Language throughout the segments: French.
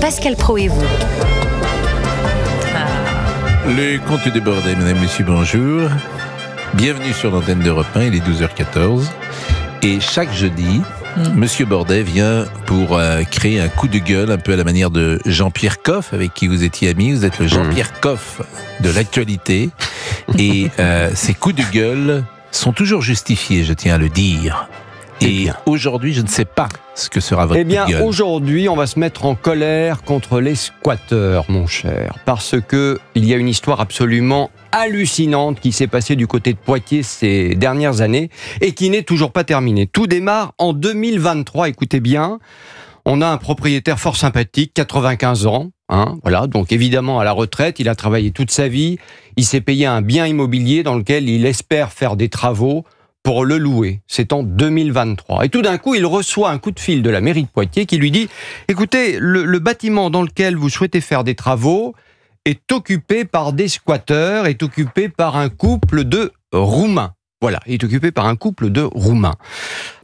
Pascal Praud et vous. Le compte de Bordet, mesdames, messieurs, bonjour. Bienvenue sur l'antenne d'Europe 1, il est 12h14. Et chaque jeudi, Monsieur Bordet vient pour créer un coup de gueule, un peu à la manière de Jean-Pierre Coff, avec qui vous étiez amis. Vous êtes le Jean-Pierre Coff de l'actualité. Et ces coups de gueule sont toujours justifiés, je tiens à le dire. Et aujourd'hui, je ne sais pas ce que sera votre coup de gueule. Eh bien, aujourd'hui, on va se mettre en colère contre les squatteurs, mon cher. Parce que il y a une histoire absolument hallucinante qui s'est passée du côté de Poitiers ces dernières années et qui n'est toujours pas terminée. Tout démarre en 2023, écoutez bien. On a un propriétaire fort sympathique, 95 ans. Voilà, donc évidemment à la retraite, il a travaillé toute sa vie. Il s'est payé un bien immobilier dans lequel il espère faire des travaux pour le louer. C'est en 2023. Et tout d'un coup, il reçoit un coup de fil de la mairie de Poitiers qui lui dit « Écoutez, le bâtiment dans lequel vous souhaitez faire des travaux est occupé par des squatteurs, est occupé par un couple de Roumains. » Voilà, il est occupé par un couple de Roumains.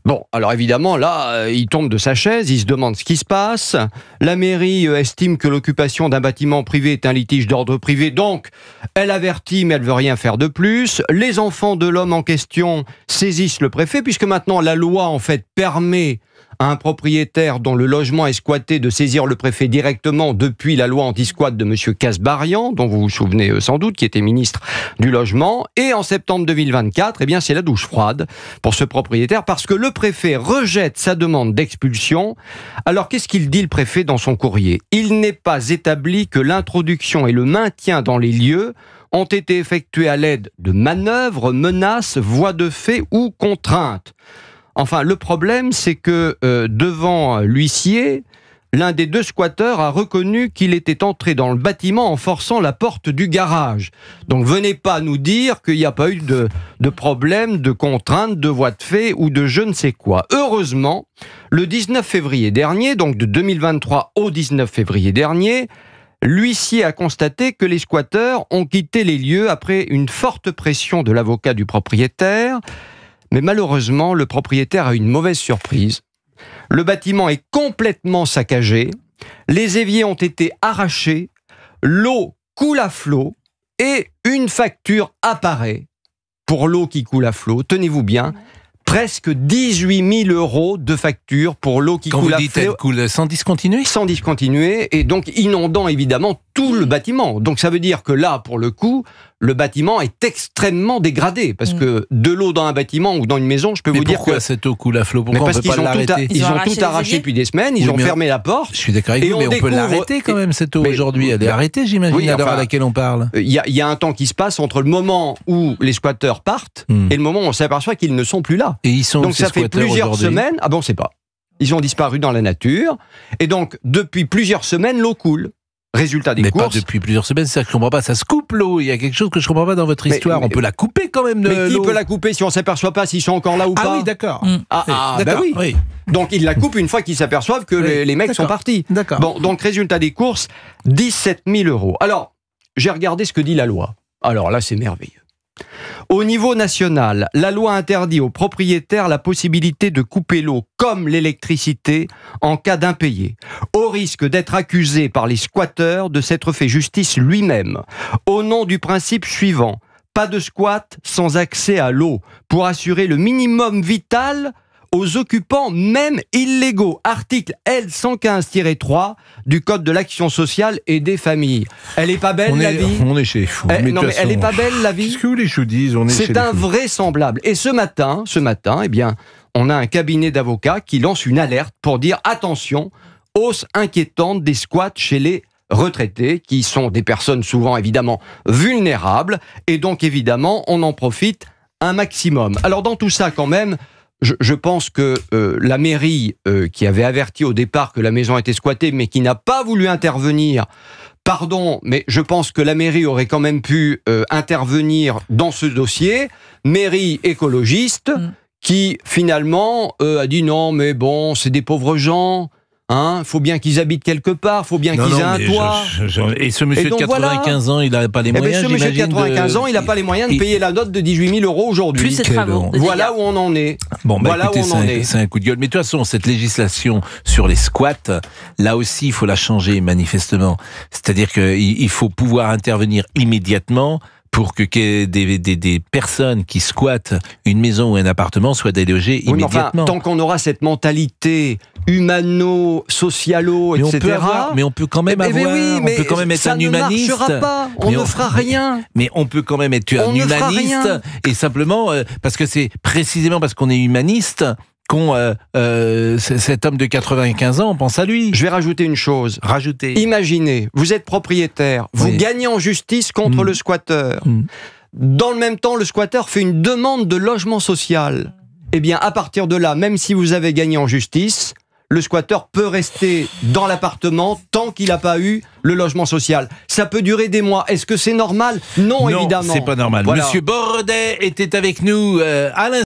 Bon, alors évidemment, là, il tombe de sa chaise, il se demande ce qui se passe. La mairie estime que l'occupation d'un bâtiment privé est un litige d'ordre privé, donc elle avertit, mais elle veut rien faire de plus. Les enfants de l'homme en question saisissent le préfet, puisque maintenant la loi, en fait, permet à un propriétaire dont le logement est squatté de saisir le préfet directement depuis la loi anti-squat de M. Kasbarian, dont vous vous souvenez sans doute, qui était ministre du Logement. Et en septembre 2024, eh bien, c'est la douche froide pour ce propriétaire, parce que le préfet rejette sa demande d'expulsion. Alors, qu'est-ce qu'il dit, le préfet, dans son courrier ? Il n'est pas établi que l'introduction et le maintien dans les lieux ont été effectués à l'aide de manœuvres, menaces, voies de fait ou contraintes. Enfin, le problème, c'est que devant l'huissier, l'un des deux squatteurs a reconnu qu'il était entré dans le bâtiment en forçant la porte du garage. Donc, venez pas nous dire qu'il n'y a pas eu de problème, de contrainte, de voie de fait ou de je ne sais quoi. Heureusement, le 19 février dernier, donc de 2023 au 19 février dernier, l'huissier a constaté que les squatteurs ont quitté les lieux après une forte pression de l'avocat du propriétaire. Mais malheureusement, le propriétaire a une mauvaise surprise. Le bâtiment est complètement saccagé, les éviers ont été arrachés, l'eau coule à flot et une facture apparaît pour l'eau qui coule à flot. Tenez-vous bien, presque 18 000 € de facture pour l'eau qui coule à flot. Quand vous dites elle coule sans discontinuer ? Sans discontinuer, et donc inondant évidemment tout le bâtiment. Donc ça veut dire que là, pour le coup, le bâtiment est extrêmement dégradé, parce que de l'eau dans un bâtiment ou dans une maison, je peux vous dire que... pourquoi cette eau coule à flot ? Pourquoi on peut pas l'arrêter ? Ils ont tout arraché depuis des semaines, ils ont fermé la porte. Je suis d'accord avec vous, mais on peut l'arrêter quand même, cette eau, aujourd'hui. Elle est arrêtée, j'imagine, à l'heure à laquelle on parle. Il y a un temps qui se passe entre le moment où les squatteurs partent et le moment où on s'aperçoit qu'ils ne sont plus là. Et ils sont donc ça fait plusieurs semaines... Ah bon, on ne sait pas. Ils ont disparu dans la nature, et donc depuis plusieurs semaines, l'eau coule. Résultat des courses. Mais pas depuis plusieurs semaines, c'est ça que je comprends pas. Ça se coupe l'eau. Il y a quelque chose que je comprends pas dans votre histoire. On peut la couper quand même de l'eau. Mais qui peut la couper si on s'aperçoit pas s'ils sont encore là ou pas ? Ah oui, d'accord. Bah oui. Donc ils la coupent une fois qu'ils s'aperçoivent que les mecs sont partis. D'accord. Bon, donc résultat des courses, 17 000 €. Alors, j'ai regardé ce que dit la loi. Alors là, c'est merveilleux. Au niveau national, la loi interdit aux propriétaires la possibilité de couper l'eau comme l'électricité en cas d'impayé, au risque d'être accusé par les squatteurs de s'être fait justice lui-même, au nom du principe suivant: pas de squat sans accès à l'eau, pour assurer le minimum vital aux occupants même illégaux. Article L115-3 du Code de l'action sociale et des familles. Elle est pas belle, la vie ? On est chez les fous. Non, mais elle est pas belle, la vie ? Qu'est-ce que vous voulez que je vous dise ? C'est invraisemblable. Et ce matin, eh bien, on a un cabinet d'avocats qui lance une alerte pour dire attention, hausse inquiétante des squats chez les retraités, qui sont des personnes souvent évidemment vulnérables, et donc évidemment on en profite un maximum. Alors dans tout ça quand même, je pense que la mairie qui avait averti au départ que la maison était squattée, mais qui n'a pas voulu intervenir, pardon, mais je pense que la mairie aurait quand même pu intervenir dans ce dossier, mairie écologiste, qui finalement a dit non, mais bon, c'est des pauvres gens, Faut bien qu'ils habitent quelque part, faut bien qu'ils aient un toit. Et ce monsieur de 95 ans, il n'a pas les moyens. Ce monsieur de 95 ans, il n'a pas les moyens de payer la note de 18 000 € aujourd'hui. Plus ses travaux. Voilà où on en est. Bon, écoutez, c'est un coup de gueule. Mais de toute façon, cette législation sur les squats, là aussi, il faut la changer manifestement. C'est-à-dire qu'il faut pouvoir intervenir immédiatement pour que des personnes qui squattent une maison ou un appartement soient délogées immédiatement. Tant qu'on aura cette mentalité humano-socialo, etc. Mais on peut quand même on peut quand même être un humaniste. Ça ne marchera pas. On ne fera rien. Mais on peut quand même être un humaniste. Et simplement, parce que c'est précisément parce qu'on est humaniste cet homme de 95 ans, on pense à lui. Je vais rajouter une chose. Rajoutez. Imaginez, vous êtes propriétaire, vous gagnez en justice contre le squatteur. Dans le même temps, le squatteur fait une demande de logement social. Eh bien, à partir de là, même si vous avez gagné en justice, le squatteur peut rester dans l'appartement tant qu'il n'a pas eu le logement social. Ça peut durer des mois. Est-ce que c'est normal ? Non, évidemment. Non, c'est pas normal. Voilà. Monsieur Bordet était avec nous à l'instant.